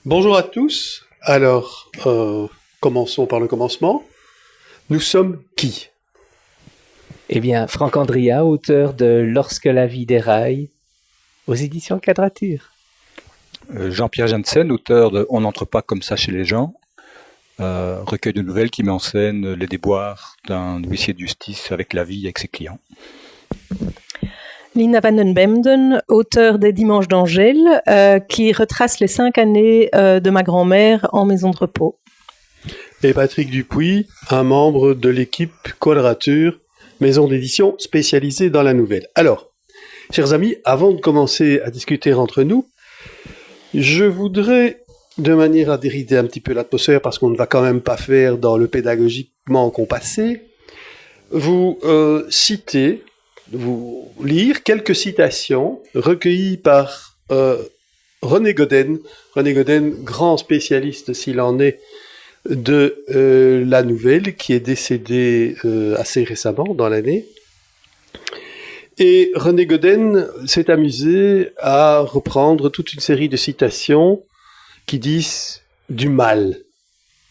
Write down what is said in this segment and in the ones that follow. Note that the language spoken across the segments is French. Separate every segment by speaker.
Speaker 1: Bonjour à tous. Alors, commençons par le commencement. Nous sommes qui?
Speaker 2: Eh bien, Franck Andria, auteur de Lorsque la vie déraille, aux éditions Quadrature.
Speaker 3: Jean-Pierre Janssen, auteur de On n'entre pas comme ça chez les gens, recueil de nouvelles qui met en scène les déboires d'un huissier de justice avec la vie, avec ses clients.
Speaker 4: Lina van den Bemden, auteure des Dimanches d'Angèle, qui retrace les 5 années de ma grand-mère en maison de repos.
Speaker 1: Et Patrick Dupuis, un membre de l'équipe Quadrature, maison d'édition spécialisée dans la nouvelle. Alors, chers amis, avant de commencer à discuter entre nous, je voudrais, de manière à dérider un petit peu l'atmosphère, parce qu'on ne va quand même pas faire dans le pédagogiquement compassé, vous citer, vous lire quelques citations recueillies par René Goden. René Goden, grand spécialiste s'il en est de la nouvelle, qui est décédé assez récemment dans l'année. Et René Goden s'est amusé à reprendre toute une série de citations qui disent du mal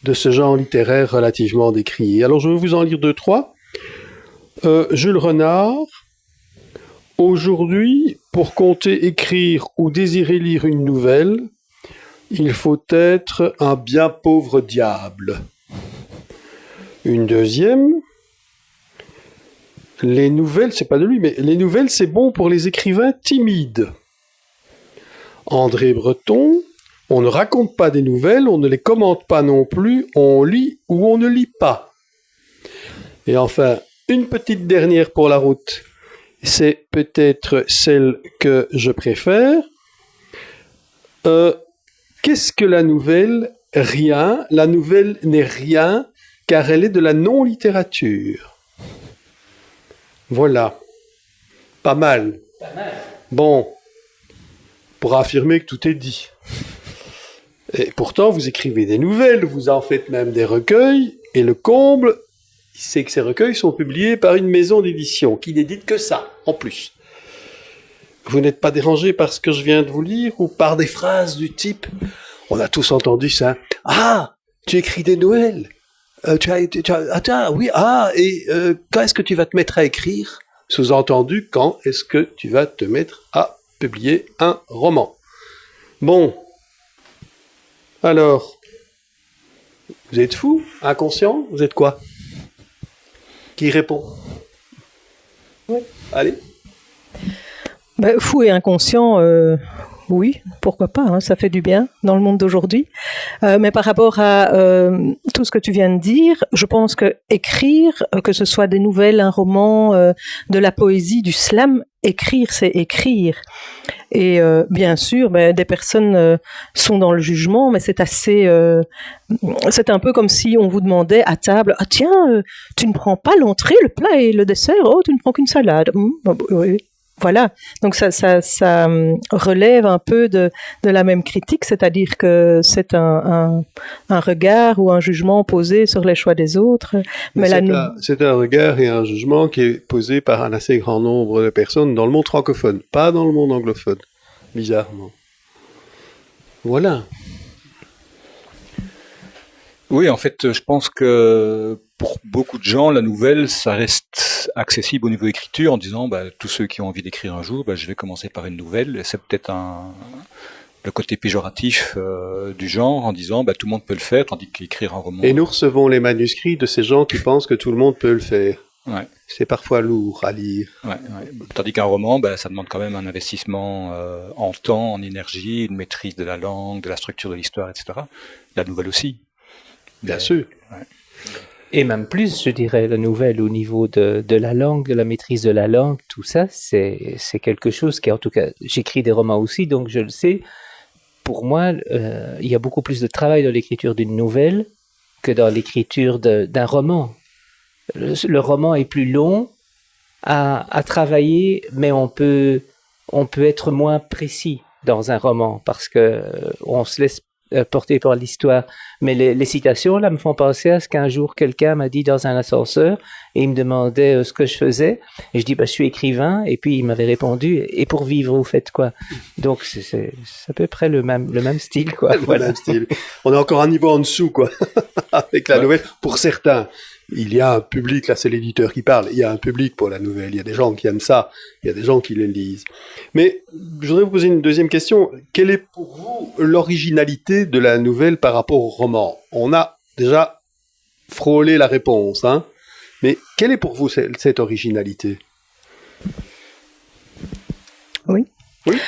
Speaker 1: de ce genre littéraire relativement décrié. Alors je vais vous en lire 2-3. Jules Renard: aujourd'hui, pour compter, écrire ou désirer lire une nouvelle, il faut être un bien pauvre diable. Une deuxième: les nouvelles, c'est pas de lui, mais les nouvelles, c'est bon pour les écrivains timides. André Breton: on ne raconte pas des nouvelles, on ne les commente pas non plus, on lit ou on ne lit pas. Et enfin, une petite dernière pour la route. C'est peut-être celle que je préfère. Qu'est-ce que la nouvelle? Rien. La nouvelle n'est rien, car elle est de la non-littérature. Voilà. Pas mal. Bon. Pour affirmer que tout est dit. Et pourtant, vous écrivez des nouvelles, vous en faites même des recueils, et le comble, c'est que ces recueils sont publiés par une maison d'édition, qui n'édite que ça, en plus. Vous n'êtes pas dérangé par ce que je viens de vous lire, ou par des phrases du type, on a tous entendu ça, « Ah, tu écris des nouvelles, quand est-ce que tu vas te mettre à écrire ?» Sous-entendu, quand est-ce que tu vas te mettre à publier un roman? Bon. Alors, vous êtes fou? Inconscient? Vous êtes quoi? Qui répond? Oui. Allez.
Speaker 4: Fou et inconscient, oui, pourquoi pas, hein, ça fait du bien dans le monde d'aujourd'hui. Mais par rapport à tout ce que tu viens de dire, je pense que écrire, que ce soit des nouvelles, un roman, de la poésie, du slam, écrire, c'est écrire. Et bien sûr, des personnes sont dans le jugement, mais c'est assez... c'est un peu comme si on vous demandait à table, « Ah tiens, tu ne prends pas l'entrée, le plat et le dessert, oh, tu ne prends qu'une salade. » Oui. Voilà, donc ça relève un peu de la même critique, c'est-à-dire que c'est un regard ou un jugement posé sur les choix des autres.
Speaker 1: C'est un regard et un jugement qui est posé par un assez grand nombre de personnes dans le monde francophone, pas dans le monde anglophone, bizarrement. Voilà.
Speaker 3: Oui, en fait, je pense que pour beaucoup de gens, la nouvelle, ça reste accessible au niveau écriture en disant, tous ceux qui ont envie d'écrire un jour, je vais commencer par une nouvelle. Et c'est peut-être le côté péjoratif du genre en disant, tout le monde peut le faire, tandis qu'écrire un roman...
Speaker 1: Et nous recevons les manuscrits de ces gens qui pensent que tout le monde peut le faire.
Speaker 3: Ouais.
Speaker 1: C'est parfois lourd à lire.
Speaker 3: Ouais. Tandis qu'un roman, ça demande quand même un investissement en temps, en énergie, une maîtrise de la langue, de la structure de l'histoire, etc. La nouvelle aussi.
Speaker 1: Bien sûr.
Speaker 3: Ouais.
Speaker 2: Et même plus, je dirais, la nouvelle au niveau de la langue, de la maîtrise de la langue, tout ça, c'est quelque chose qui, en tout cas, j'écris des romans aussi, donc je le sais. Pour moi, il y a beaucoup plus de travail dans l'écriture d'une nouvelle que dans l'écriture d'un roman. Le roman est plus long à travailler, mais on peut être moins précis dans un roman parce que on se laisse porté par l'histoire. Mais les citations, là, me font penser à ce qu'un jour, quelqu'un m'a dit dans un ascenseur, et il me demandait ce que je faisais. Et je dis, je suis écrivain. Et puis, il m'avait répondu, et pour vivre, vous faites quoi? Donc, c'est à peu près le même style, quoi.
Speaker 1: Voilà. Même style. On est encore un niveau en dessous, quoi, avec la nouvelle. Pour certains, il y a un public, là c'est l'éditeur qui parle, il y a un public pour la nouvelle, il y a des gens qui aiment ça, il y a des gens qui les lisent. Mais je voudrais vous poser une deuxième question. Quelle est pour vous l'originalité de la nouvelle par rapport au roman? On a déjà frôlé la réponse, hein, mais quelle est pour vous cette originalité?
Speaker 4: Oui.
Speaker 1: Oui.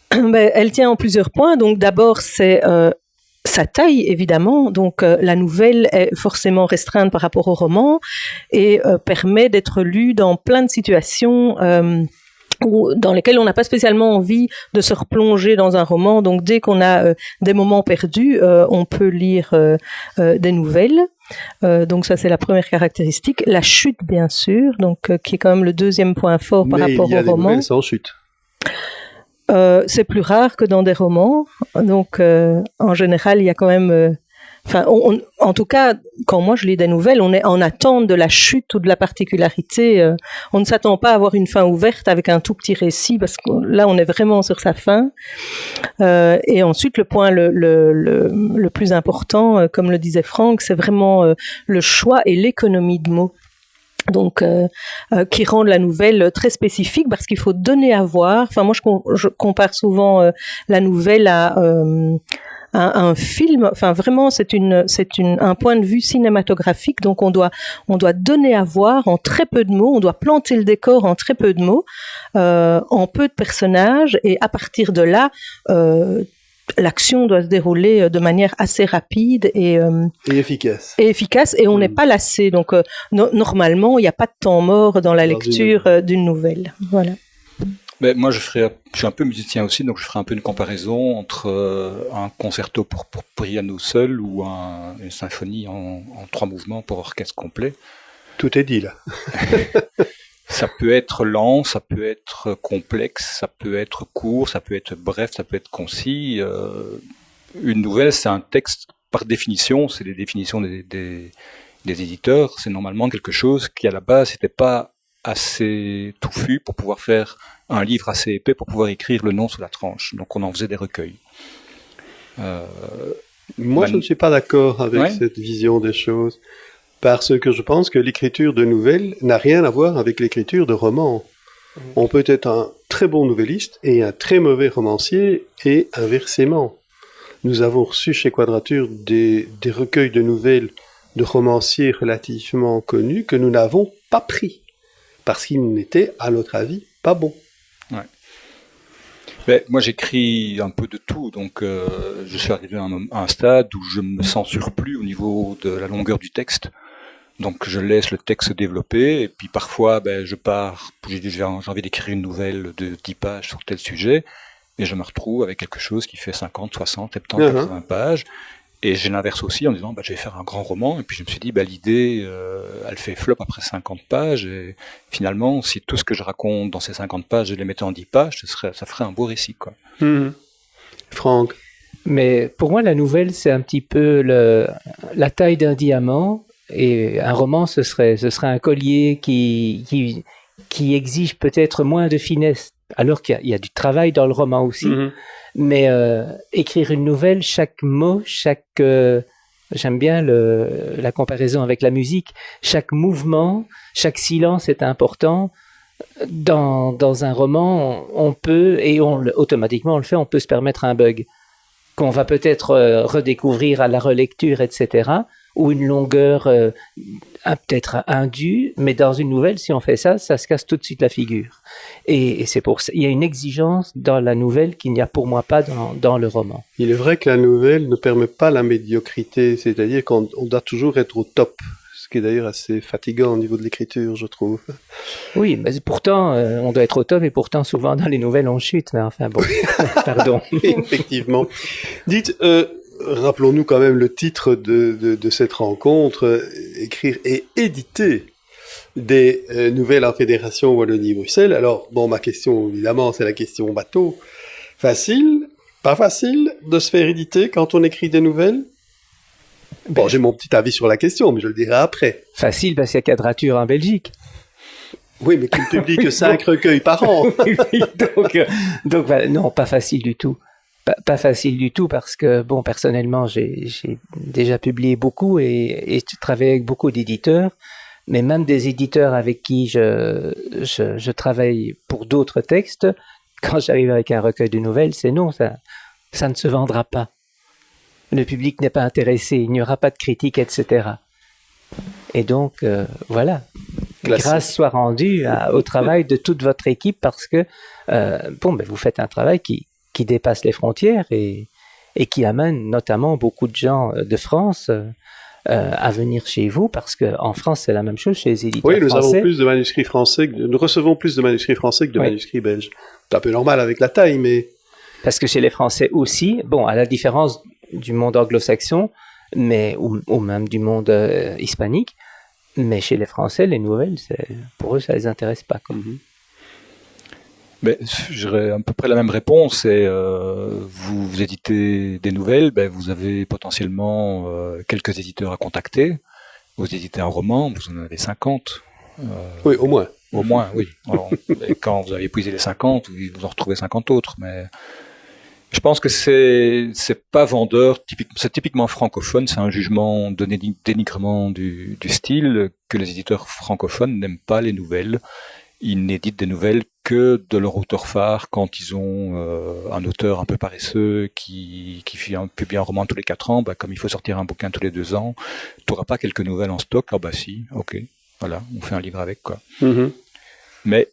Speaker 4: Ben, elle tient en plusieurs points. Donc d'abord, c'est sa taille, évidemment. Donc la nouvelle est forcément restreinte par rapport au roman et permet d'être lue dans plein de situations dans lesquelles on n'a pas spécialement envie de se replonger dans un roman. Donc dès qu'on a des moments perdus, on peut lire des nouvelles. Donc ça c'est la première caractéristique. La chute, bien sûr, donc qui est quand même le deuxième point fort par rapport au roman.
Speaker 1: Mais il y a des nouvelles sans chute.
Speaker 4: C'est plus rare que dans des romans, donc en général il y a quand même, en tout cas quand moi je lis des nouvelles, on est en attente de la chute ou de la particularité. On ne s'attend pas à avoir une fin ouverte avec un tout petit récit parce que là on est vraiment sur sa fin. Et ensuite le point le plus important, comme le disait Franck, c'est vraiment le choix et l'économie de mots. Donc, qui rendent la nouvelle très spécifique parce qu'il faut donner à voir. Enfin, moi, je compare souvent la nouvelle à un film. Enfin, vraiment, c'est un point de vue cinématographique. Donc, on doit donner à voir en très peu de mots. On doit planter le décor en très peu de mots, en peu de personnages, et à partir de là, l'action doit se dérouler de manière assez rapide et
Speaker 1: efficace.
Speaker 4: Et on n'est pas lassé. Donc, normalement, il n'y a pas de temps mort dans la lecture d'une nouvelle. Voilà.
Speaker 3: Mais moi, je suis un peu musicien aussi, donc je ferai un peu une comparaison entre un concerto pour piano seul ou une symphonie en 3 mouvements pour orchestre complet.
Speaker 1: Tout est dit, là.
Speaker 3: Ça peut être lent, ça peut être complexe, ça peut être court, ça peut être bref, ça peut être concis. Une nouvelle, c'est un texte, par définition, c'est les définitions des éditeurs, c'est normalement quelque chose qui, à la base, n'était pas assez touffu pour pouvoir faire un livre assez épais, pour pouvoir écrire le nom sur la tranche. Donc on en faisait des recueils.
Speaker 1: Moi, je ne suis pas d'accord avec cette vision des choses. Parce que je pense que l'écriture de nouvelles n'a rien à voir avec l'écriture de romans. On peut être un très bon nouvelliste et un très mauvais romancier, et inversement. Nous avons reçu chez Quadrature des recueils de nouvelles de romanciers relativement connus que nous n'avons pas pris, parce qu'ils n'étaient, à notre avis, pas bons.
Speaker 3: Ouais. Mais moi, j'écris un peu de tout, donc je suis arrivé à un stade où je me sens surplus au niveau de la longueur du texte. Donc je laisse le texte se développer, et puis parfois je pars, j'ai envie d'écrire une nouvelle de 10 pages sur tel sujet, et je me retrouve avec quelque chose qui fait 50, 60, 70, 80 pages, et j'ai l'inverse aussi en me disant je vais faire un grand roman, et puis je me suis dit l'idée elle fait flop après 50 pages, et finalement si tout ce que je raconte dans ces 50 pages je les mettais en 10 pages, ça ferait un beau récit, quoi.
Speaker 1: Franck?
Speaker 2: Mais pour moi la nouvelle c'est un petit peu la taille d'un diamant. Et un roman, ce serait un collier qui exige peut-être moins de finesse, alors qu'il y a du travail dans le roman aussi. Mais écrire une nouvelle, chaque mot, j'aime bien la comparaison avec la musique, chaque mouvement, chaque silence est important. Dans un roman, on peut, et automatiquement on le fait, on peut se permettre un bug qu'on va peut-être redécouvrir à la relecture, etc., ou une longueur peut-être indue, mais dans une nouvelle, si on fait ça, ça se casse tout de suite la figure. Et c'est pour ça, il y a une exigence dans la nouvelle qu'il n'y a pour moi pas dans le roman.
Speaker 1: Il est vrai que la nouvelle ne permet pas la médiocrité, c'est-à-dire qu'on doit toujours être au top, ce qui est d'ailleurs assez fatigant au niveau de l'écriture, je trouve.
Speaker 2: Oui, mais pourtant, on doit être au top, et pourtant, souvent, dans les nouvelles, on chute, mais enfin, bon, pardon.
Speaker 1: Effectivement. Dites... rappelons-nous quand même le titre de cette rencontre, écrire et éditer des nouvelles en Fédération Wallonie-Bruxelles. Alors, ma question, évidemment, c'est la question bateau. Facile Pas facile de se faire éditer quand on écrit des nouvelles? Bon, j'ai mon petit avis sur la question, mais je le dirai après.
Speaker 2: Facile parce qu'il y a Quadrature en Belgique.
Speaker 1: Oui, mais qui ne publie que 5 recueils par an.
Speaker 2: donc voilà, non, pas facile du tout. Pas facile du tout parce que, bon, personnellement, j'ai déjà publié beaucoup et je travaille avec beaucoup d'éditeurs, mais même des éditeurs avec qui je travaille pour d'autres textes, quand j'arrive avec un recueil de nouvelles, c'est non, ça ne se vendra pas. Le public n'est pas intéressé, il n'y aura pas de critique, etc. Et donc, voilà.
Speaker 1: Classique.
Speaker 2: Grâce soit rendue au travail de toute votre équipe parce que, vous faites un travail qui dépasse les frontières et qui amène notamment beaucoup de gens de France à venir chez vous parce qu'en France, c'est la même chose chez les éditeurs français.
Speaker 1: Oui, nous avons plus de manuscrits français, nous recevons plus de manuscrits français que de manuscrits belges. C'est un peu normal avec la taille, mais...
Speaker 2: Parce que chez les Français aussi, bon, à la différence du monde anglo-saxon, ou même du monde hispanique, mais chez les Français, les nouvelles, pour eux, ça les intéresse pas. Quoi.
Speaker 3: Mais j'aurais à peu près la même réponse. C'est vous éditez des nouvelles, vous avez potentiellement quelques éditeurs à contacter. Vous éditez un roman, vous en avez 50.
Speaker 1: Oui, au moins.
Speaker 3: Au moins, oui. Alors, quand vous avez épuisé les 50, vous en retrouvez 50 autres. Mais je pense que c'est pas vendeur. C'est typiquement francophone. C'est un jugement de dénigrement du style que les éditeurs francophones n'aiment pas les nouvelles. Ils n'éditent des nouvelles que de leur auteur phare quand ils ont un auteur un peu paresseux qui publie un roman tous les 4 ans. Comme il faut sortir un bouquin tous les 2 ans, tu n'auras pas quelques nouvelles en stock. Ah si, ok, voilà, on fait un livre avec quoi. Mais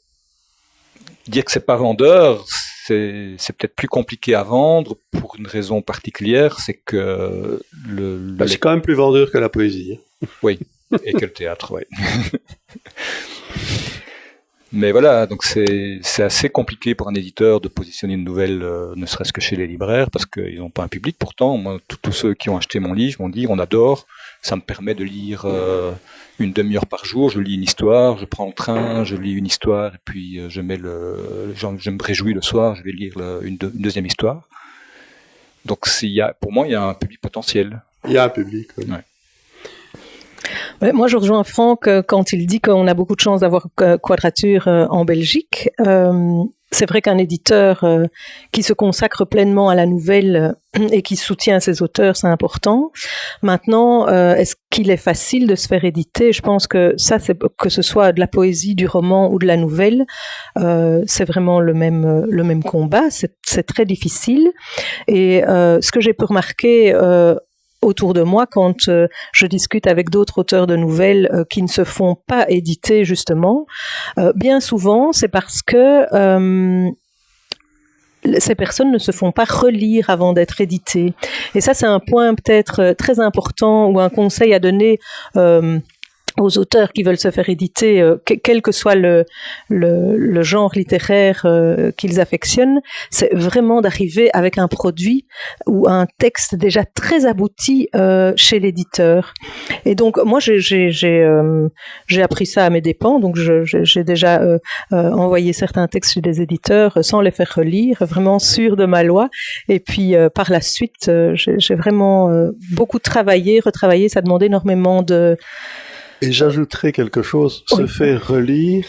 Speaker 3: dire que c'est pas vendeur, c'est peut-être plus compliqué à vendre pour une raison particulière, c'est que
Speaker 1: c'est quand même plus vendeur que la poésie.
Speaker 3: Oui, et que le théâtre, oui. Mais voilà, donc c'est assez compliqué pour un éditeur de positionner une nouvelle, ne serait-ce que chez les libraires, parce qu'ils n'ont pas un public. Pourtant, moi, tous ceux qui ont acheté mon livre m'ont dit, on adore, ça me permet de lire une demi-heure par jour, je lis une histoire, je prends le train, je lis une histoire, et puis je me réjouis le soir, je vais lire une deuxième histoire. Donc pour moi, il y a un public potentiel.
Speaker 1: Il y a un public, oui.
Speaker 3: Ouais.
Speaker 4: Ouais, moi, je rejoins Franck quand il dit qu'on a beaucoup de chance d'avoir Quadrature en Belgique. C'est vrai qu'un éditeur qui se consacre pleinement à la nouvelle et qui soutient ses auteurs, c'est important. Maintenant, est-ce qu'il est facile de se faire éditer? Je pense que ça, que ce soit de la poésie, du roman ou de la nouvelle, c'est vraiment le même combat. C'est très difficile. Et ce que j'ai pu remarquer autour de moi quand je discute avec d'autres auteurs de nouvelles qui ne se font pas éditer justement, bien souvent c'est parce que ces personnes ne se font pas relire avant d'être éditées. Et ça c'est un point peut-être très important ou un conseil à donner aux auteurs qui veulent se faire éditer, quel que soit le genre littéraire qu'ils affectionnent, c'est vraiment d'arriver avec un produit ou un texte déjà très abouti chez l'éditeur. Et donc moi j'ai appris ça à mes dépens, donc j'ai déjà envoyé certains textes chez des éditeurs sans les faire relire, vraiment sûr de ma loi. Et puis par la suite, j'ai vraiment beaucoup retravaillé, ça demandait énormément de...
Speaker 1: Et j'ajouterais quelque chose, se faire relire,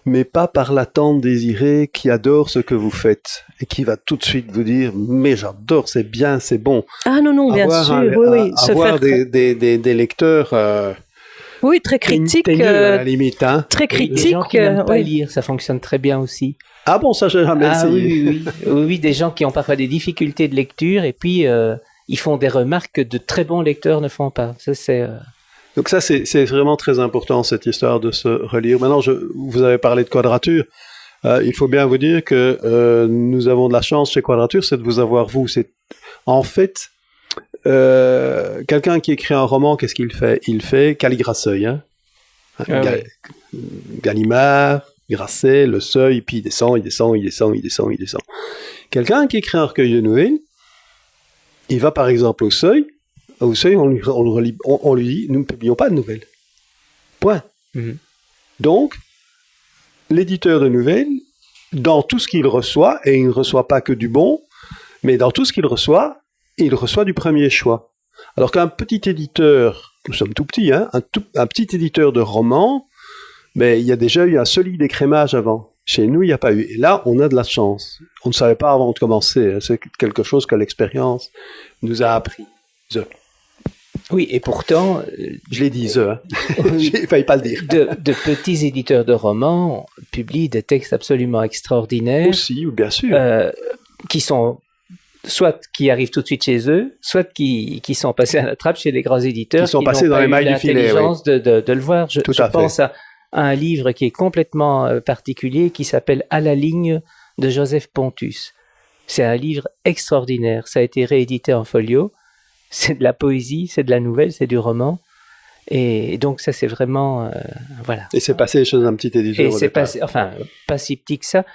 Speaker 1: mais pas par la tante désirée qui adore ce que vous faites et qui va tout de suite vous dire « mais j'adore, c'est bien, c'est bon ».
Speaker 4: Ah non, bien sûr, oui.
Speaker 1: Avoir des lecteurs...
Speaker 4: oui, très critiques.
Speaker 1: à la limite, hein.
Speaker 4: Très critiques.
Speaker 2: Des gens qui n'aiment pas lire, ça fonctionne très bien aussi.
Speaker 1: Ah bon, ça j'ai jamais essayé.
Speaker 2: Oui, des gens qui ont parfois des difficultés de lecture et puis ils font des remarques que de très bons lecteurs ne font pas. Ça, c'est...
Speaker 1: Donc ça, c'est vraiment très important, cette histoire de se relire. Maintenant, vous avez parlé de Quadrature. Il faut bien vous dire que nous avons de la chance chez Quadrature, c'est de vous avoir vous. En fait, quelqu'un qui écrit un roman, qu'est-ce qu'il fait? Il fait Caligraseuil. Hein? Gallimard, Grasset, Le Seuil, puis il descend. Quelqu'un qui écrit un recueil de nouvelles, il va par exemple au Seuil, on lui dit, nous ne publions pas de nouvelles. Point. Donc, l'éditeur de nouvelles, dans tout ce qu'il reçoit, et il ne reçoit pas que du bon, Mais dans tout ce qu'il reçoit, il reçoit du premier choix. Alors qu'un petit éditeur, nous sommes tout petits, hein, un petit éditeur de romans, mais il y a déjà eu un solide écrémage avant. Chez nous, il n'y a pas eu. Et là, on a de la chance. On ne savait pas avant de commencer. Hein. C'est quelque chose que l'expérience nous a appris.
Speaker 2: Oui, et pourtant...
Speaker 1: Je l'ai dit, hein.
Speaker 2: Oui,
Speaker 1: J'ai failli pas le dire.
Speaker 2: de petits éditeurs de romans publient des textes absolument extraordinaires.
Speaker 1: Aussi, bien sûr.
Speaker 2: Qui sont... soit qui arrivent tout de suite chez eux, soit qui sont passés à la trappe chez les grands éditeurs.
Speaker 1: Qui sont passés dans les mailles du filet.
Speaker 2: L'intelligence de le voir. Je pense
Speaker 1: fait.
Speaker 2: à un livre qui est complètement particulier, qui s'appelle À la ligne de Joseph Pontus. C'est un livre extraordinaire. Ça a été réédité en folio. C'est de la poésie, c'est de la nouvelle, c'est du roman. Et donc ça, c'est vraiment... voilà.
Speaker 1: Et c'est passé chez un petit éditeur.
Speaker 2: Et c'est passé, enfin, pas si petit que ça.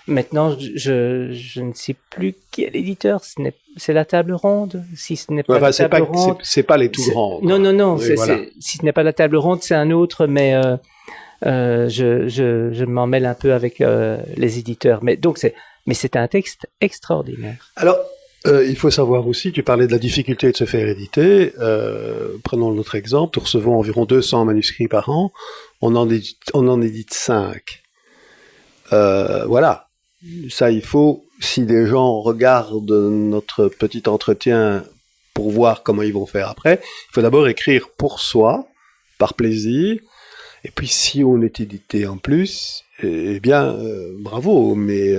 Speaker 2: Maintenant, je ne sais plus qui est l'éditeur. C'est la Table Ronde. Si ce n'est pas la Table Ronde,
Speaker 1: c'est pas les tout grands.
Speaker 2: Non.
Speaker 1: Oui, voilà.
Speaker 2: Si ce n'est pas la Table Ronde, c'est un autre. Mais je m'en mêle un peu avec les éditeurs. Mais c'est un texte extraordinaire.
Speaker 1: Alors, il faut savoir aussi, tu parlais de la difficulté de se faire éditer. Prenons notre exemple. Nous recevons environ 200 manuscrits par an. On en édite 5. Voilà. Ça, il faut, si les gens regardent notre petit entretien pour voir comment ils vont faire après, il faut d'abord écrire pour soi, par plaisir, et puis si on est édité en plus, eh bien, bravo, mais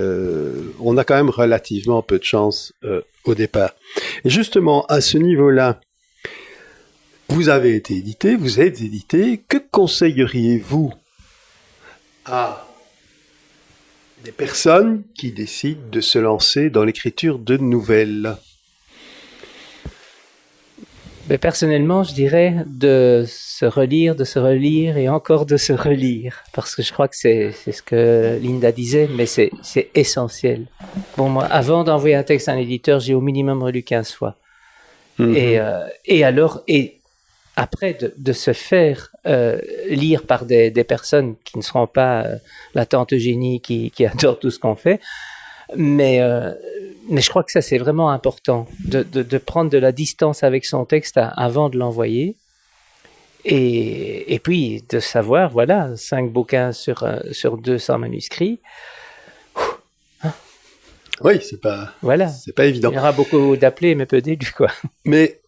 Speaker 1: on a quand même relativement peu de chance au départ. Et justement, à ce niveau-là, vous avez été édité, vous êtes édité, que conseilleriez-vous à des personnes qui décident de se lancer dans l'écriture de nouvelles?
Speaker 2: Mais personnellement, je dirais de se relire et encore de se relire. Parce que je crois que c'est ce que Linda disait, mais c'est essentiel. Bon, moi, avant d'envoyer un texte à un éditeur, j'ai au minimum relu 15 fois. Mm-hmm. Et après, de se faire lire par des personnes qui ne seront pas la tante Eugénie qui adore tout ce qu'on fait, mais je crois que ça, c'est vraiment important, de prendre de la distance avec son texte avant de l'envoyer, et puis de savoir, voilà, 5 bouquins sur 200 manuscrits.
Speaker 1: Oui, c'est pas évident.
Speaker 2: Il y aura beaucoup d'appelés, mais peu d'élus, quoi.
Speaker 1: Mais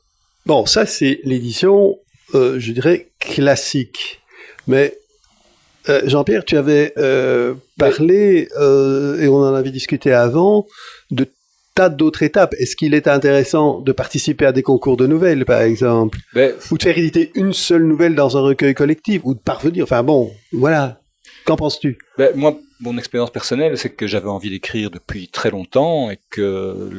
Speaker 1: bon, ça, c'est l'édition, je dirais, classique. Mais Jean-Pierre, tu avais parlé, et on en avait discuté avant, de tas d'autres étapes. Est-ce qu'il est intéressant de participer à des concours de nouvelles, par exemple, ou de faire éditer une seule nouvelle dans un recueil collectif, ou de parvenir, enfin bon, voilà. Qu'en penses-tu?
Speaker 3: Moi, mon expérience personnelle, c'est que j'avais envie d'écrire depuis très longtemps, et que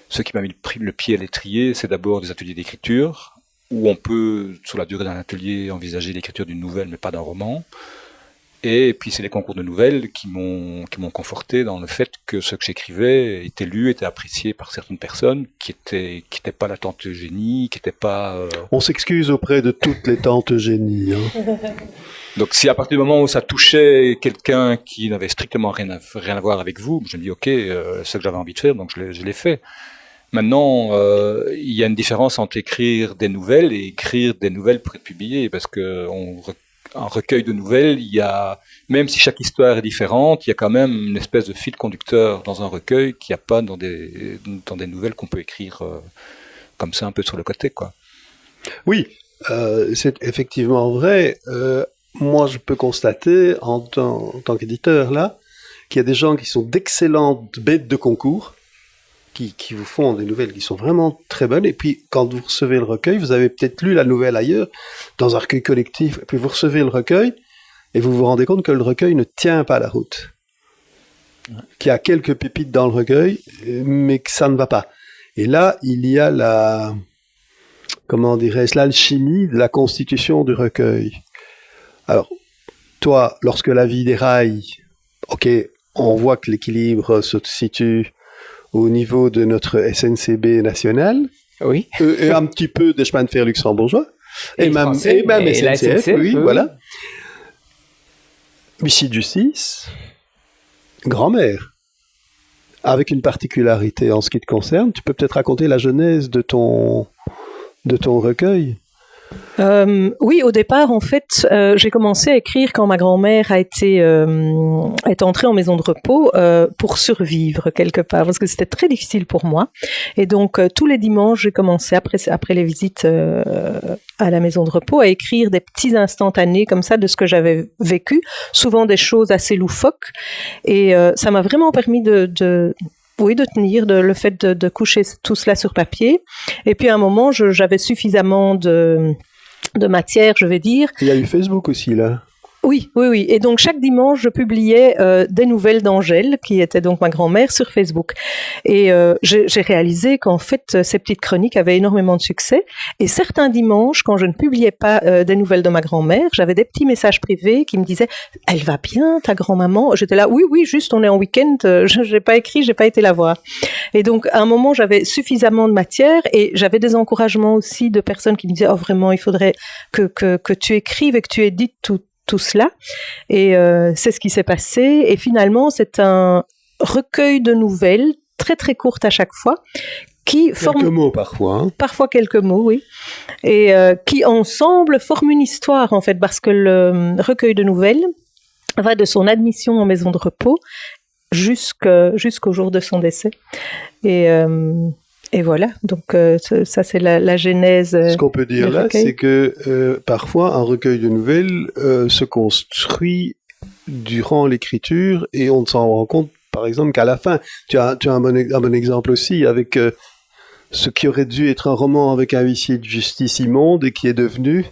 Speaker 3: ce qui m'a mis le pied à l'étrier, c'est d'abord des ateliers d'écriture, où on peut, sur la durée d'un atelier, envisager l'écriture d'une nouvelle, mais pas d'un roman. Et puis c'est les concours de nouvelles qui m'ont conforté dans le fait que ce que j'écrivais était lu, était apprécié par certaines personnes qui étaient pas la tante Eugénie, qui étaient pas...
Speaker 1: On s'excuse auprès de toutes les tantes Eugénie. Hein.
Speaker 3: Donc si à partir du moment où ça touchait quelqu'un qui n'avait strictement rien à voir avec vous, je me dis ok, c'est ce que j'avais envie de faire, donc je l'ai fait. Maintenant, il y a une différence entre écrire des nouvelles et écrire des nouvelles pour être publiées, parce que un recueil de nouvelles, même si chaque histoire est différente, il y a quand même une espèce de fil conducteur dans un recueil qu'il n'y a pas dans des nouvelles qu'on peut écrire comme ça un peu sur le côté, quoi.
Speaker 1: Oui, c'est effectivement vrai. Moi, je peux constater en tant qu'éditeur là qu'il y a des gens qui sont d'excellentes bêtes de concours, qui vous font des nouvelles qui sont vraiment très bonnes, et puis quand vous recevez le recueil, vous avez peut-être lu la nouvelle ailleurs, dans un recueil collectif, et puis vous recevez le recueil, et vous vous rendez compte que le recueil ne tient pas la route. Qu'il y a quelques pépites dans le recueil, mais que ça ne va pas. Et là, il y a l'alchimie de la constitution du recueil. Alors, toi, lorsque la vie déraille, ok, on voit que l'équilibre se situe au niveau de notre SNCB national,
Speaker 2: oui,
Speaker 1: et un petit peu des chemins de fer luxembourgeois, et même SNCF, oui, voilà. Huissier de justice, grand-mère. avec une particularité en ce qui te concerne. Tu peux peut-être raconter la genèse de ton recueil.
Speaker 4: Oui, au départ, en fait, j'ai commencé à écrire quand ma grand-mère est entrée en maison de repos pour survivre quelque part, parce que c'était très difficile pour moi. Et donc, tous les dimanches, j'ai commencé, après les visites à la maison de repos, à écrire des petits instantanés comme ça de ce que j'avais vécu, souvent des choses assez loufoques. Et ça m'a vraiment permis de tenir, le fait de coucher tout cela sur papier. Et puis à un moment, j'avais suffisamment de matière, je vais dire.
Speaker 1: Il y a eu Facebook aussi, là.
Speaker 4: Oui. Et donc, chaque dimanche, je publiais des nouvelles d'Angèle, qui était donc ma grand-mère, sur Facebook. Et j'ai réalisé qu'en fait, ces petites chroniques avaient énormément de succès. Et certains dimanches, quand je ne publiais pas des nouvelles de ma grand-mère, j'avais des petits messages privés qui me disaient « Elle va bien, ta grand-maman ?» J'étais là « Oui, juste, on est en week-end, je n'ai pas écrit, je n'ai pas été la voir. » Et donc, à un moment, j'avais suffisamment de matière et j'avais des encouragements aussi de personnes qui me disaient « Oh, vraiment, il faudrait que tu écrives et que tu édites tout cela. » Et c'est ce qui s'est passé. Et finalement, c'est un recueil de nouvelles, très très courtes à chaque fois, qui
Speaker 1: quelques mots parfois. Hein.
Speaker 4: Parfois quelques mots, oui. Et qui ensemble forment une histoire, en fait, parce que le recueil de nouvelles va de son admission en maison de repos jusqu'au jour de son décès. Et voilà, donc ça c'est la genèse.
Speaker 1: Ce qu'on peut dire là, c'est que parfois un recueil de nouvelles se construit durant l'écriture et on ne s'en rend compte, par exemple, qu'à la fin. Tu as un bon exemple aussi avec ce qui aurait dû être un roman avec un huissier de justice immonde et qui est devenu...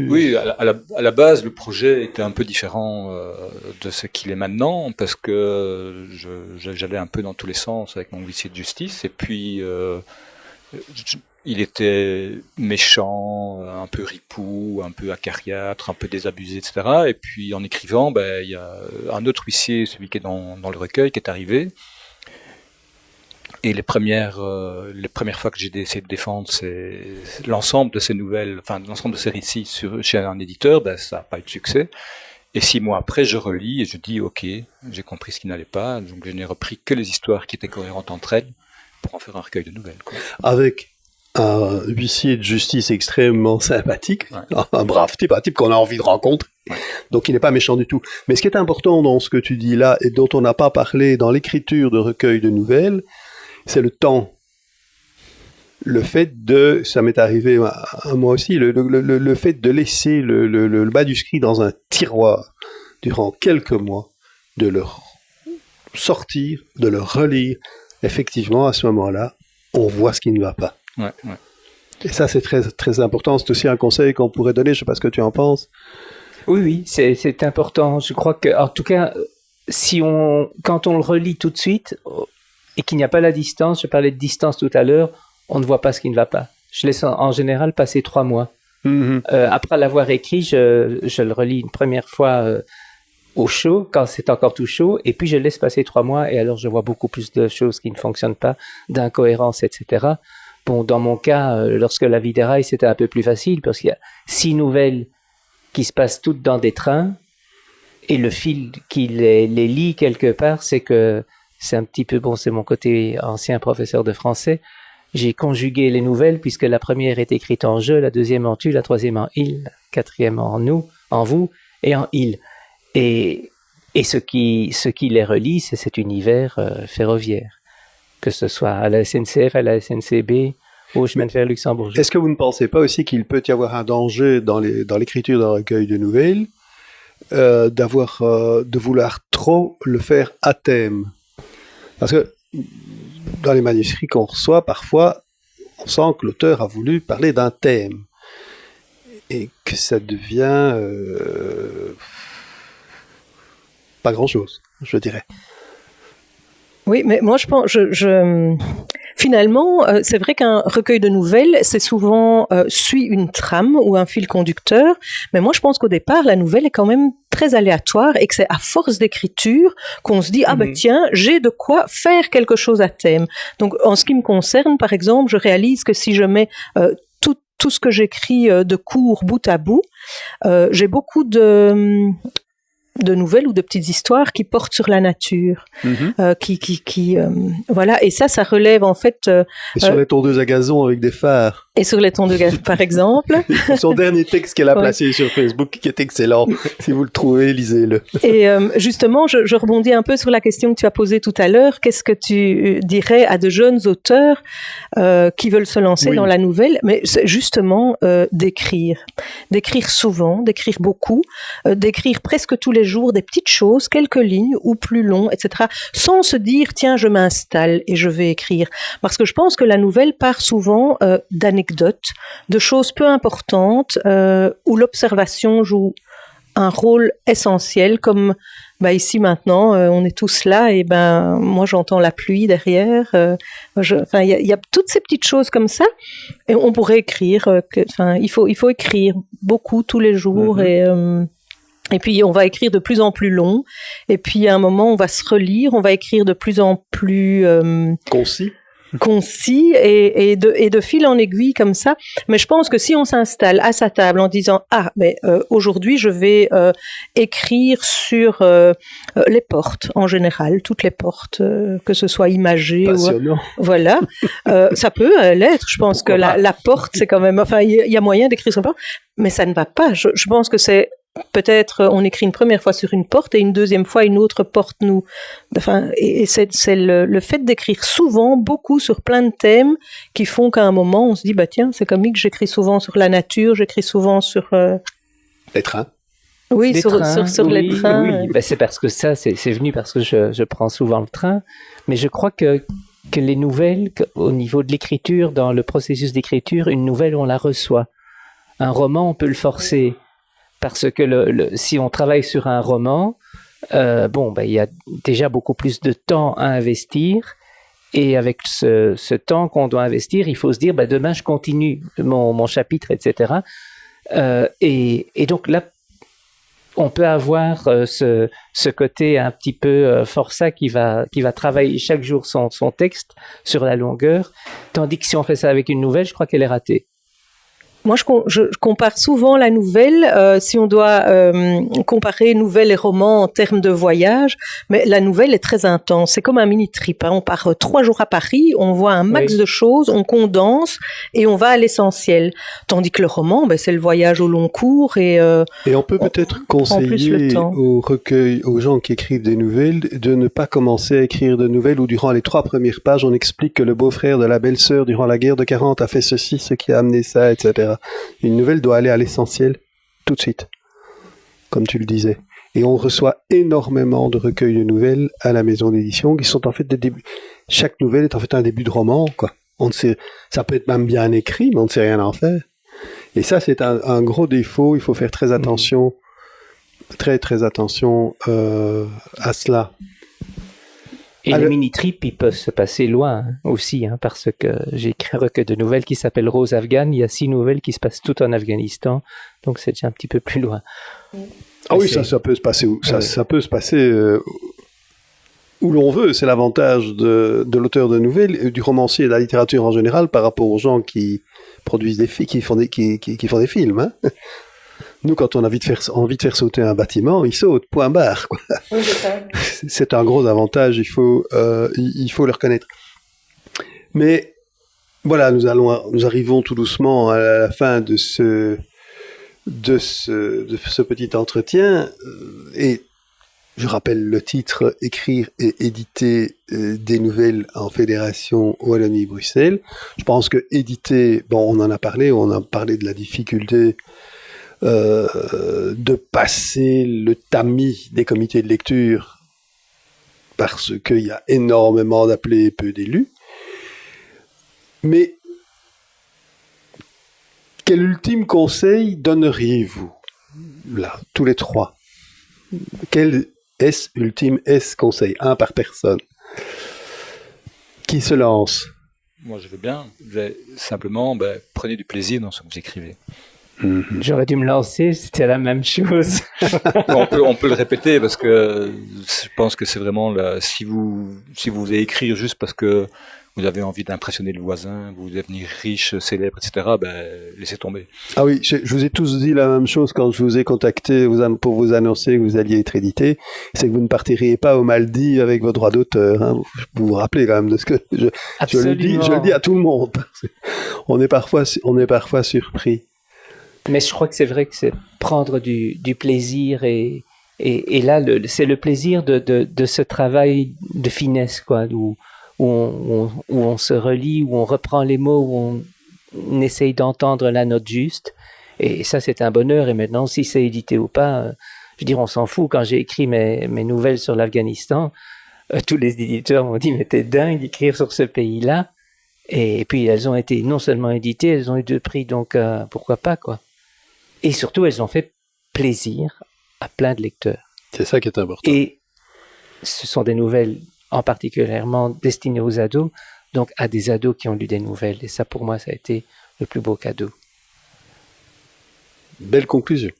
Speaker 3: Oui, à la base, le projet était un peu différent de ce qu'il est maintenant, parce que j'allais un peu dans tous les sens avec mon huissier de justice, et puis il était méchant, un peu ripou, un peu acariâtre, un peu désabusé, etc. Et puis en écrivant, il y a un autre huissier, celui qui est dans le recueil, qui est arrivé. Et les premières fois que j'ai essayé de défendre l'ensemble de ces nouvelles, enfin l'ensemble de ces récits chez un éditeur, ça n'a pas eu de succès. Et 6 mois après, je relis et je dis ok, j'ai compris ce qui n'allait pas, donc je n'ai repris que les histoires qui étaient cohérentes entre elles pour en faire un recueil de nouvelles. Quoi.
Speaker 1: Avec un huissier de justice extrêmement sympathique, un brave type, un type qu'on a envie de rencontrer. Ouais. Donc il n'est pas méchant du tout. Mais ce qui est important dans ce que tu dis là et dont on n'a pas parlé dans l'écriture de recueil de nouvelles, c'est le temps. Le fait ça m'est arrivé à moi aussi, le fait de laisser le manuscrit dans un tiroir durant quelques mois, de le sortir, de le relire, effectivement, à ce moment-là, on voit ce qui ne va pas.
Speaker 3: Ouais.
Speaker 1: Et ça, c'est très, très important. C'est aussi un conseil qu'on pourrait donner, je ne sais pas ce que tu en penses.
Speaker 2: Oui, c'est important. Je crois que, en tout cas, quand on le relit tout de suite, et qu'il n'y a pas la distance, je parlais de distance tout à l'heure, on ne voit pas ce qui ne va pas. Je laisse en général passer 3 mois. Mm-hmm. Après l'avoir écrit, je le relis une première fois au chaud, quand c'est encore tout chaud, et puis je laisse passer 3 mois, et alors je vois beaucoup plus de choses qui ne fonctionnent pas, d'incohérences, etc. Bon, dans mon cas, lorsque La vie des rails, c'était un peu plus facile, parce qu'il y a 6 nouvelles qui se passent toutes dans des trains, et le fil qui les lie quelque part, c'est que c'est un petit peu, c'est mon côté ancien professeur de français. J'ai conjugué les nouvelles puisque la première est écrite en je, la deuxième en tu, la troisième en il, la quatrième en nous, en vous et en il. Et ce qui les relie, c'est cet univers ferroviaire, que ce soit à la SNCF, à la SNCB, au chemin de fer luxembourgeois.
Speaker 1: Est-ce que vous ne pensez pas aussi qu'il peut y avoir un danger dans l'écriture d'un recueil de nouvelles de vouloir trop le faire à thème? Parce que dans les manuscrits qu'on reçoit, parfois, on sent que l'auteur a voulu parler d'un thème et que ça devient pas grand-chose, je dirais.
Speaker 4: Oui, mais moi je pense, finalement, c'est vrai qu'un recueil de nouvelles, c'est souvent suit une trame ou un fil conducteur, mais moi je pense qu'au départ, la nouvelle est quand même très aléatoire et que c'est à force d'écriture qu'on se dit « Ah ben tiens, j'ai de quoi faire quelque chose à thème ». Donc en ce qui me concerne, par exemple, je réalise que si je mets tout ce que j'écris de cours bout à bout, j'ai beaucoup de de nouvelles ou de petites histoires qui portent sur la nature, voilà. Et ça relève en fait.
Speaker 1: Et sur les tondeuses à gazon avec des phares.
Speaker 4: Et sur les tondeuses, par exemple.
Speaker 1: Son dernier texte qu'elle a placé sur Facebook, qui est excellent. Si vous le trouvez, lisez-le.
Speaker 4: Et justement, je rebondis un peu sur la question que tu as posée tout à l'heure. Qu'est-ce que tu dirais à de jeunes auteurs qui veulent se lancer dans la nouvelle? Mais c'est justement d'écrire souvent, d'écrire beaucoup, d'écrire presque tous les jours des petites choses, quelques lignes ou plus longs, etc. Sans se dire tiens, je m'installe et je vais écrire. Parce que je pense que la nouvelle part souvent d'anecdotes, de choses peu importantes où l'observation joue un rôle essentiel, comme ici maintenant on est tous là et moi j'entends la pluie derrière, il y a toutes ces petites choses comme ça et on pourrait écrire il faut écrire beaucoup tous les jours et puis on va écrire de plus en plus long et puis à un moment on va se relire, on va écrire de plus en plus concis et de fil en aiguille comme ça. Mais je pense que si on s'installe à sa table en disant aujourd'hui je vais écrire sur les portes en général, toutes les portes, que ce soit imagées
Speaker 1: passionnant.
Speaker 4: Voilà, ça peut l'être. Je pense que la porte c'est quand même, il y a moyen d'écrire sur la porte, mais ça ne va pas. Je pense que c'est peut-être on écrit une première fois sur une porte et une deuxième fois une autre porte nous. Et c'est le fait d'écrire souvent, beaucoup sur plein de thèmes qui font qu'à un moment on se dit tiens, c'est comique, j'écris souvent sur la nature, j'écris souvent sur
Speaker 1: les trains.
Speaker 4: Oui, sur les trains.
Speaker 2: Oui. C'est parce que ça, c'est venu parce que je prends souvent le train, mais je crois que les nouvelles, au niveau de l'écriture, dans le processus d'écriture, une nouvelle on la reçoit. Un roman on peut le forcer. Parce que si on travaille sur un roman, il y a déjà beaucoup plus de temps à investir. Et avec ce temps qu'on doit investir, il faut se dire, demain, je continue mon chapitre, etc. Et donc là, on peut avoir ce côté un petit peu forçat qui va travailler chaque jour son texte sur la longueur. Tandis que si on fait ça avec une nouvelle, je crois qu'elle est ratée.
Speaker 4: Moi, je compare souvent la nouvelle, si on doit comparer nouvelle et roman en termes de voyage, mais la nouvelle est très intense. C'est comme un mini-trip. On part 3 jours à Paris, on voit un max de choses, on condense et on va à l'essentiel. Tandis que le roman, c'est le voyage au long cours et
Speaker 1: on peut peut-être conseiller aux gens qui écrivent des nouvelles de ne pas commencer à écrire de nouvelles où durant les 3 premières pages, on explique que le beau-frère de la belle-sœur durant la guerre de 40 a fait ceci, ce qui a amené ça, etc. Une nouvelle doit aller à l'essentiel tout de suite, comme tu le disais. Et on reçoit énormément de recueils de nouvelles à la maison d'édition qui sont en fait des débuts. Chaque nouvelle est en fait un début de roman, quoi. On ne sait, ça peut être même bien écrit, mais on ne sait rien en faire. Et ça, c'est un gros défaut. Il faut faire très attention, très très attention à cela.
Speaker 2: Et les mini-trips, ils peuvent se passer loin aussi, parce que j'ai écrit un recueil de nouvelles qui s'appelle Rose Afghane. Il y a 6 nouvelles qui se passent toutes en Afghanistan, donc c'est déjà un petit peu plus loin.
Speaker 1: Ah oui, ça peut se passer ça peut se passer où l'on veut. C'est l'avantage de l'auteur de nouvelles, du romancier et de la littérature en général par rapport aux gens qui produisent qui font des films. Nous, quand on a envie de faire sauter un bâtiment, il saute, point barre, quoi. Oui, c'est un gros avantage, il faut le reconnaître. Mais voilà, nous arrivons tout doucement à la fin de ce petit entretien. Et je rappelle le titre, écrire et éditer des nouvelles en Fédération Wallonie-Bruxelles. Je pense que éditer, on en a parlé, de la difficulté de passer le tamis des comités de lecture parce qu'il y a énormément d'appelés et peu d'élus. Mais quel ultime conseil donneriez-vous, là, tous les 3? Quel ultime conseil? Un par personne. Qui se lance?
Speaker 3: Moi, je veux bien. Simplement, prenez du plaisir dans ce que vous écrivez.
Speaker 2: J'aurais dû me lancer, c'était la même chose.
Speaker 3: on peut le répéter parce que je pense que c'est vraiment si vous voulez écrire juste parce que vous avez envie d'impressionner le voisin, vous voulez devenir riche, célèbre, etc., laissez tomber.
Speaker 1: Ah oui, je vous ai tous dit la même chose quand je vous ai contacté pour vous annoncer que vous alliez être édité, c'est que vous ne partiriez pas aux Maldives avec vos droits d'auteur. Hein. Vous vous rappelez quand même de ce que je le dis à tout le monde. On est parfois surpris.
Speaker 2: Mais je crois que c'est vrai que c'est prendre du plaisir et là, c'est le plaisir de ce travail de finesse, quoi, où on se relie, où on reprend les mots, où on essaye d'entendre la note juste. Et ça, c'est un bonheur. Et maintenant, si c'est édité ou pas, je veux dire, on s'en fout. Quand j'ai écrit mes nouvelles sur l'Afghanistan, tous les éditeurs m'ont dit « Mais t'es dingue d'écrire sur ce pays-là ». Et puis, elles ont été non seulement éditées, elles ont eu 2 prix, donc pourquoi pas, quoi. Et surtout, elles ont fait plaisir à plein de lecteurs.
Speaker 1: C'est ça qui est important.
Speaker 2: Et ce sont des nouvelles en particulièrement destinées aux ados, donc à des ados qui ont lu des nouvelles. Et ça, pour moi, ça a été le plus beau cadeau.
Speaker 1: Belle conclusion.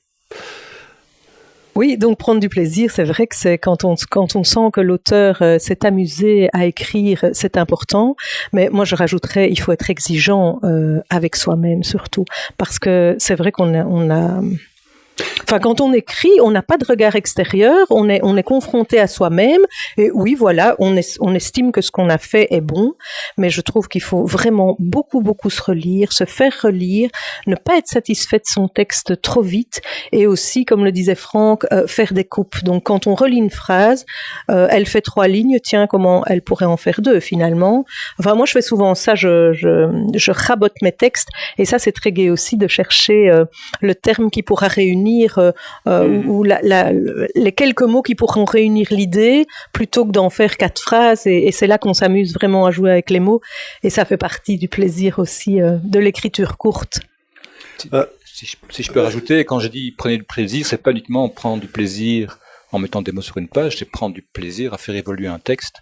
Speaker 4: Oui, donc prendre du plaisir, c'est vrai que c'est quand on sent que l'auteur s'est amusé à écrire, c'est important. Mais moi, je rajouterais, il faut être exigeant avec soi-même surtout, parce que c'est vrai qu'on a Enfin, quand on écrit, on n'a pas de regard extérieur, on est confronté à soi-même, et oui, voilà, on estime que ce qu'on a fait est bon, mais je trouve qu'il faut vraiment beaucoup se relire, se faire relire, ne pas être satisfait de son texte trop vite, et aussi, comme le disait Franck, faire des coupes. Donc, quand on relit une phrase, elle fait 3 lignes, tiens, comment elle pourrait en faire 2 finalement. Enfin, moi, je fais souvent ça, je rabote mes textes, et ça, c'est très gai aussi de chercher le terme qui pourra réunir ou les quelques mots qui pourront réunir l'idée plutôt que d'en faire 4 phrases et c'est là qu'on s'amuse vraiment à jouer avec les mots et ça fait partie du plaisir aussi de l'écriture courte.
Speaker 3: Si je peux rajouter, quand j'ai dit prenez du plaisir, c'est pas uniquement prendre du plaisir en mettant des mots sur une page, c'est prendre du plaisir à faire évoluer un texte,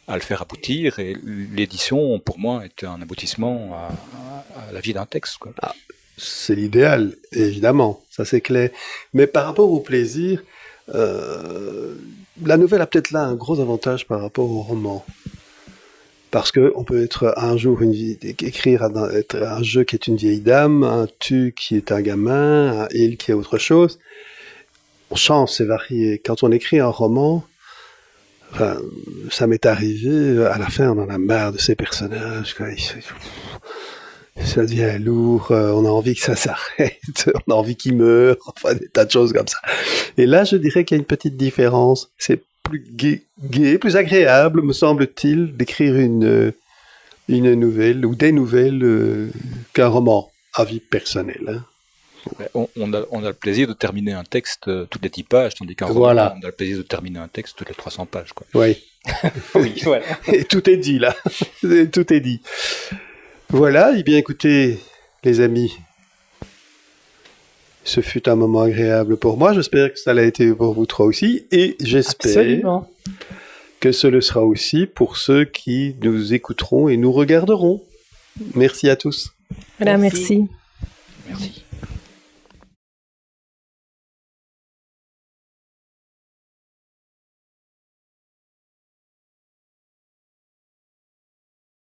Speaker 3: à le faire aboutir, et l'édition pour moi est un aboutissement à la vie d'un texte, quoi.
Speaker 1: C'est l'idéal, évidemment, ça c'est clair. Mais par rapport au plaisir, la nouvelle a peut-être là un gros avantage par rapport au roman. Parce qu'on peut être un jour écrire être un je qui est une vieille dame, un tu qui est un gamin, un il qui est autre chose. On change, c'est varié. Quand on écrit un roman, enfin, ça m'est arrivé, à la fin on en a marre de ces personnages, quoi. Ça devient lourd, on a envie que ça s'arrête, on a envie qu'il meure, enfin des tas de choses comme ça. Et là, je dirais qu'il y a une petite différence. C'est plus gai, plus agréable, me semble-t-il, d'écrire une nouvelle ou des nouvelles qu'un roman à vie personnelle. Hein.
Speaker 3: On a le plaisir de terminer un texte toutes les 10 pages, tandis qu'un roman, on a le plaisir de terminer un texte toutes les 300 pages. Quoi.
Speaker 1: Oui.
Speaker 2: Oui, voilà.
Speaker 1: Et tout est dit là. Tout est dit. Voilà, et bien écoutez, les amis, ce fut un moment agréable pour moi. J'espère que ça l'a été pour vous 3 aussi. Et j'espère que ce le sera aussi pour ceux qui nous écouteront et nous regarderont. Merci à tous.
Speaker 4: Voilà, merci.